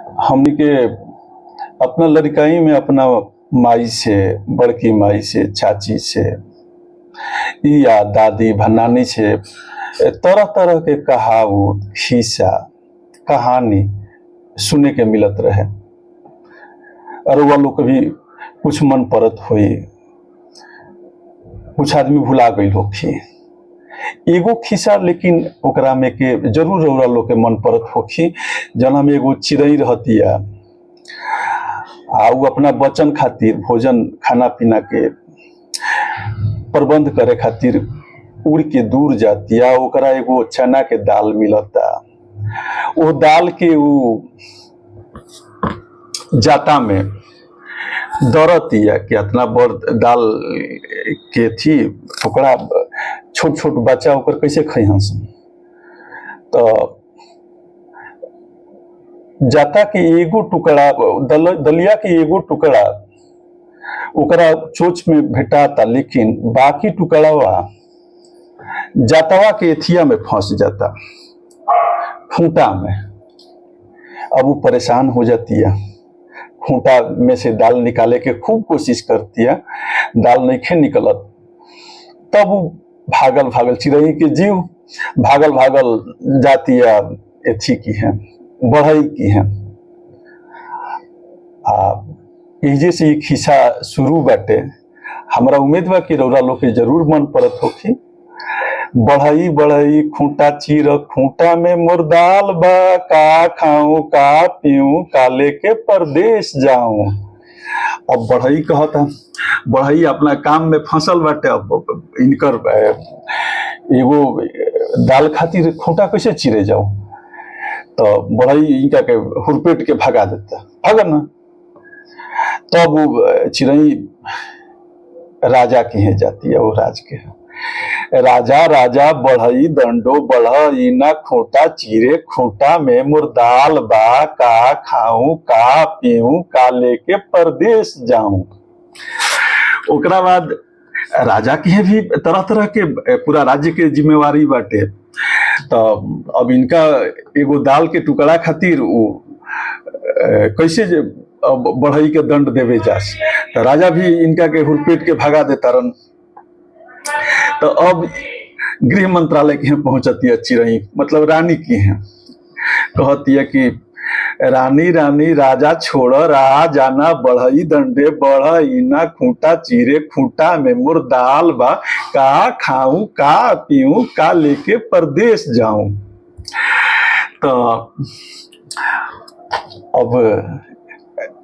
हमनी के अपना लड़काई में अपना माई से, बड़की माई से, चाची से या दादी भनानी से तरह तरह के कहावत, खिस्सा, कहानी सुने के मिलत रहे। और वह लोग भी कुछ मन परत हुई, कुछ आदमी भुला गई होखी। एगो खिस्सा लेकिन ओकरा में के जरूर रउरा लोग के मन परत होखी। जना में एगो चिड़ई रहतिया आ उ अपना बचन खातिर भोजन खाना पीना के प्रबंध करे खातिर उड़ के दूर जातिया। ओकरा एगो चना के दाल मिलता, वो दाल के उ जाता में दरतिया कि इतना बड़ दाल के थी, ओकरा छोट छोट बच्चा ओकर कैसे खइहन। तो जाता के एगो टुकड़ा, दलिया के एगो टुकड़ा ओकरा चोच में भेटाता, लेकिन बाकी टुकड़ावा जातवा के एथिया में फंस जाता, खूंटा में। अब वो परेशान हो जाती है, खूंटा में से दाल निकाले के खूब कोशिश करती है, दाल नहीं निकलत। तब वो भागल भागल चिड़ई के जीव भागल भागल जाती है एथी की है, बढ़ई की है। एजे से ये खिस्सा शुरू बाटे। हमरा उम्मीद बा कि रउरा लोग के जरूर मन परत होखी। बढ़ई बढ़ई खूंटा चीर, खूंटा में मोर दाल बा, का खाऊं का पीऊं, का लेके परदेश जाऊं। अब बढ़ई कहता, बढ़ई अपना काम में फंसल बाटे। अब इनकर एगो दाल खातिर खूंटा कैसे चीरे जाओ। तो बढ़ई इनका के हुरपेट के भगा देता, भागा ना। तब वो चिड़ई राजा के यहाँ जाती है। वो राज के राजा राजा बढ़ई दंडो बढ़ई ना, खूंटा चीरे खूंटा में मोर दाल बा, का खाऊं का पीऊं, का लेके परदेश जाऊं। ओकरा बाद राजा के भी तरह तरह के पूरा राज्य के जिम्मेवारी बाटे। तो अब इनका एगो दाल के टुकड़ा खातिर कैसे बढ़ई के दंड देवे जास। तो राजा भी इनका के हुरपेट के भगा देता रन। तो अब गृह मंत्रालय के यहाँ पहुंचती है चिड़ई, मतलब रानी की है। कहती है कि रानी रानी राजा छोड़ रहा जाना, बढ़ई दंडे बढ़ई ना, खूंटा चीरे खूंटा में मोर दाल बा, का खाऊं का पीऊं, का लेके परदेश जाऊं। तो अब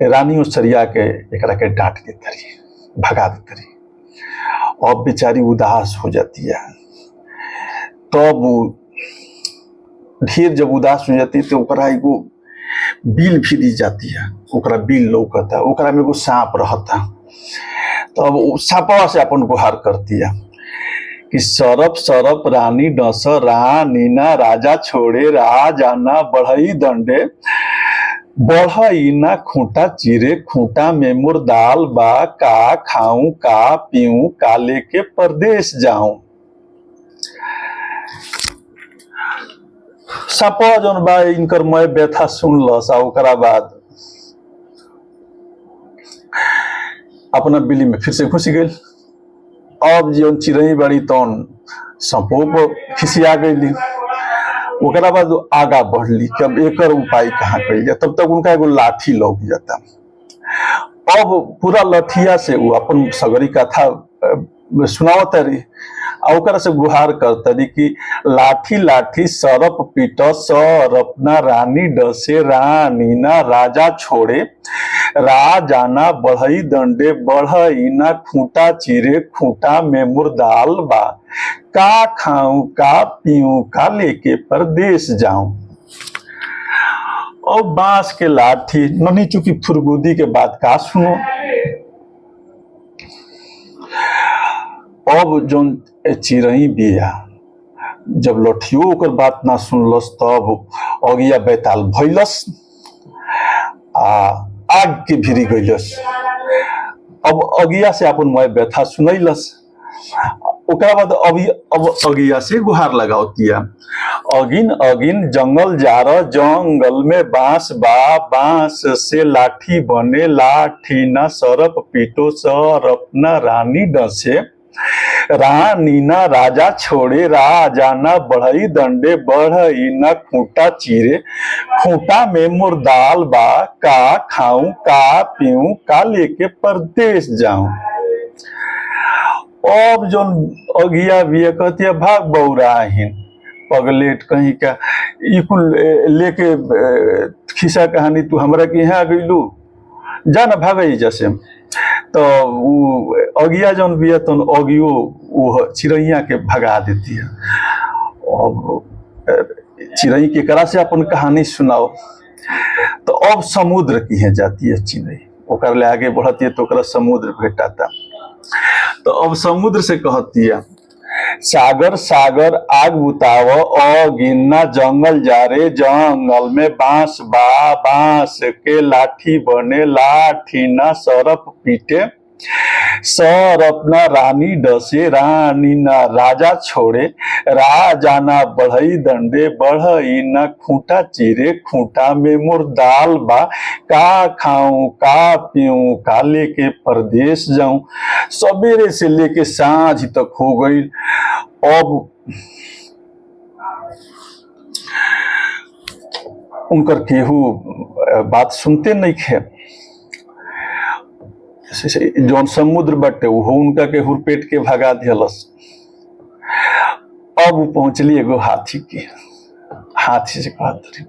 रानी उस सरिया के एकरा के डांट देती रही, भगा देती रही। अब बेचारी उदास हो जाती है। तब ढेर जब उदास हो जाती है तो ओकरा एगो बिल भी दी जाती है। ओकरा बिल लौकता, ओकरा में एगो सांप रहता। तो अब सांपवा से अपन गुहार करती है कि सरप सरप रानी डस, रानी ना राजा छोड़े रहा जाना, बढ़ई दंडे बढ़ई ना, खूंटा चीरे खूंटा में मोर दाल बा, का खाऊं का पीऊं, का लेके परदेश जाऊं। सपा जौन बा इनकर मैं व्यथा सुनलस। ओकरा बाद अपना बिली में फिर से घुस गई। अब जौन चिड़ई बड़ी तौन सपो को खिसिया गई। ओकरा बाद आगा बढ़ली कि अब एकर उपाय कहाँ करी जाए। तब तक उनका एगो लाठी लौक जाता। अब पूरा लठिया से वो अपन सगरी कथा सुनावत रही। ओकरा से गुहार करता रही कि लाठी लाठी सरप पीट, सरप ना रानी डसे, रानी ना राजा छोड़े राजा ना, बढ़ई दंडे बढ़ई ना, खूंटा चीरे खूंटा में मोर दाल बा, का खाऊं का पीऊं, का लेके परदेश जाऊं। और बांस के लाठी नन्ही चुकी फुरगुदी के बाद का सुनो। अब जोन चिड़ई बिया जब लठियो ओकर बात ना सुनलस, तब अगिया बैताल भइलस आग के भिरी गइलस। अब अगिया से अपन मैं व्यथा सुनैलस। ओकरा बाद अब अगिया से गुहार लगावतिया। अगिन अगिन जंगल जार, जंगल में बांस बा, बांस से लाठी बने, लाठी ना सरप पीटो, सरप ना रानी डसे, रानी ना राजा छोड़े, राजा ना बढ़ई दंडे, बढ़ई ना खूंटा चीरे, खूंटा में मुर्दाल बा, का खाऊं का पीऊं का लेके परदेश जाऊं। अब जो अगिया भी कहती भाग बौराहीन पगलेट कहीं का ई कुल लेके खिस्सा कहानी तू हमरा के यहाँ गईलू, जा ना भागई जैसे। तो वो अगिया जौन भी है तो अगियो वो चिड़ैया के भगा देती है। अब चिड़ै के करा से अपन कहानी सुनाओ। तो अब समुद्र की है जाती है चिड़ै, ओकर ले आगे बढ़ती है तो ओकरा समुद्र भेटाता। तो अब समुद्र से कहती है, सागर सागर आग बुताव, गिन्ना जंगल जा रे, जंगल में बांस बा, बांस के लाठी बने, लाठी ना सरप पीटे, सरप ना रानी डसे, रानी ना राजा छोड़े, राजा ना बढ़ई दंडे, बढ़ई ना खूंटा चीरे, खूंटा में मुर्दाल बा, का खाऊं का पीऊं का लेके परदेश जाऊं। सवेरे से लेके सांझ तक हो गई। अब उनकर केहू बात सुनते नहीं खे। जौन समुद्र बटे वो उनका के हुरपेट के भगा दिलस। अब वो पहुंचली एगो हाथी के। हाथी से कहत रही,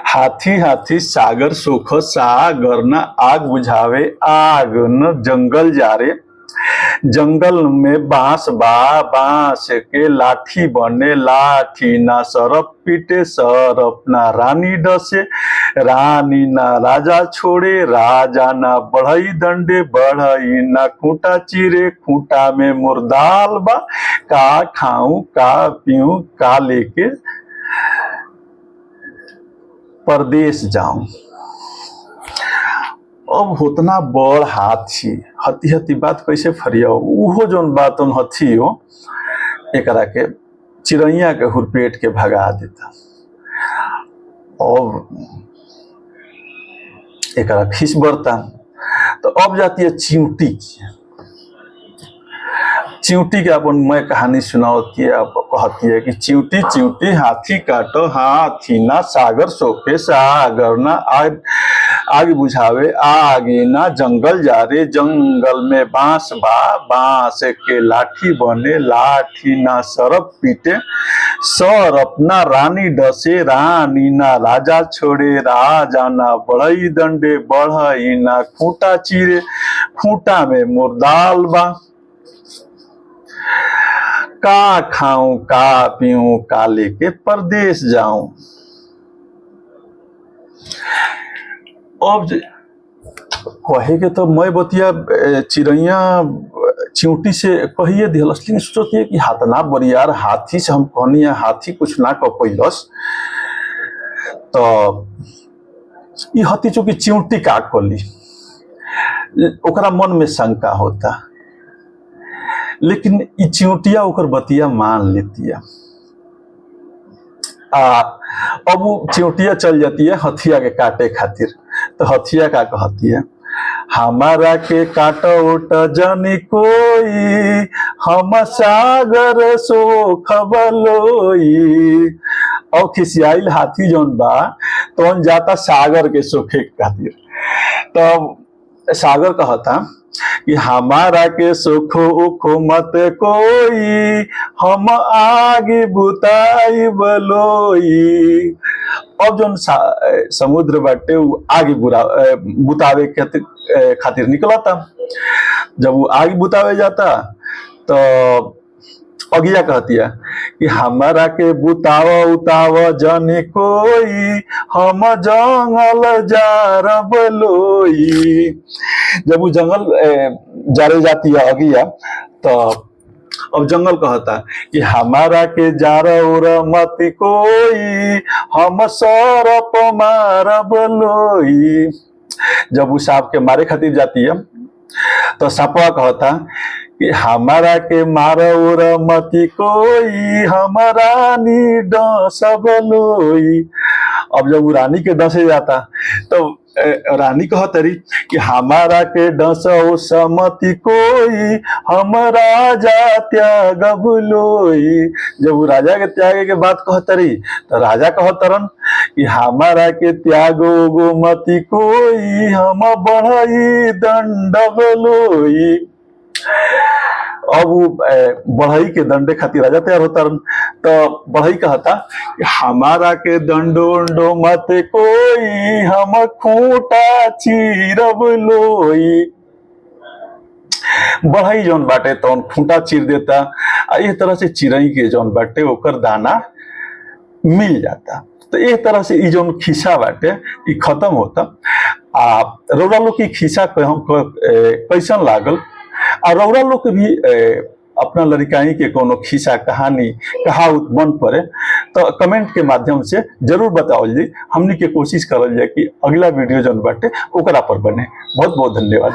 हाथी हाथी सागर सुख, सागर न आग बुझावे, आग न जंगल जा रे, जंगल में बांस बा, बांस के लाठी बने, लाठी ना सरप पीटे, सरप ना रानी डसे, रानी ना राजा छोड़े, राजा ना बढ़ई दंडे, बढ़ई ना खूंटा चीरे, खूंटा में मुर्दाल बा, का खाऊं का पीऊं का लेके परदेश जाऊं। अब होतना बड़ हाथी हती हती बात कैसे फरियाओ। उहो जोन बात उन हथी हो एकरा के चिड़ैया के हुरपेट के भगा देता। अब एकरा खिस बरता। तो अब जाती है चिंटी की। चिंटी के अपन मैं कहानी सुनाती है, कहती है कि चिंटी चिंटी हाथी काटो, हाथी ना सागर सोखे, सागर ना आग आग बुझावे, आगे ना जंगल जा रे, जंगल में बांस बा, बांस के लाठी बने, लाठी ना सरप पीटे, सरप ना रानी डसे, रानी ना राजा छोड़े, राजा ना बढ़ई दंडे, बढ़ई ना खूंटा चीरे, खूंटा में मुर्दाल बा, का खाऊं का पीऊं का लेके परदेश जाऊं। अब कहे के तो मैं बतिया चिड़ैया चिंटी से कहिए दिलस, लेकिन सोचती है कि हाथना बरियार हाथी से हम कहनी है, हाथी कुछ ना कह पैलस। तो ये हती चूंकि चिंटी का कली ओकरा मन में शंका होता, लेकिन ई चिंटिया ओकर बतिया मान लेती है। अब वो चिंटिया चल जाती है हथिया के काटे खातिर। तो हथिया का कहती है, हमारा के काटोट जनी कोई, हम सागर सो खबलोई। और खिसियाइल हाथी जौन बा तो जाता सागर के सोखे खातिर। तो सागर कहता कि हमारा के सुख उख मत कोई, हम आगे बुताई बलोई। अब जो समुद्र बाटे वो आगे बुतावे खातिर निकला था। जब वो आगे बुतावे जाता तो अगिया कहती है कि हमारा के बुताव उताव जनी कोई, हम जंगल जार बलोई। जब वो जंगल जारे जाती है अगिया, तो अब जंगल कहता कि हमारा के जार उर मत कोई, हम सरप मार बलोई। जब वो सांप के मारे खातिर जाती है तो सपवा कहता कि हमारा के मारो रमती कोई हमारा नी सब लोई। अब जब वो रानी के डसे जाता तो रानी कहतरी कि हमारा के डसो समति कोई हमारा जा त्याग लोई। जब वो राजा के त्यागे के बात कहतरी तो राजा कहतरन कि हमारा के त्यागो गोमति कोई हम बढ़ई दंड लोई। अब वो बढ़ई के दंडे खातिर राजा तैयार होता रन। तो बढ़ई कहता कि हमारा के दंडो मत कोई हम खूंटा चीरब लोई। बढ़ई जौन बाटे तो खूंटा चीर देता। इस तरह से चिरई के जौन बाटे ओकर दाना मिल जाता। तो एक तरह से ये जौन खिस्सा बाटे ये खत्म होता। रउरा लोग की खिस्सा कैसन लागल और रउरा लोग के भी अपना लड़काई के कोनो खिस्सा कहानी कहावत मन पड़े तो कमेंट के माध्यम से जरूर बताओ जी। हमनी के कोशिश करल जाए कि अगला वीडियो जौन बाटे ओकरा पर बने। बहुत बहुत धन्यवाद।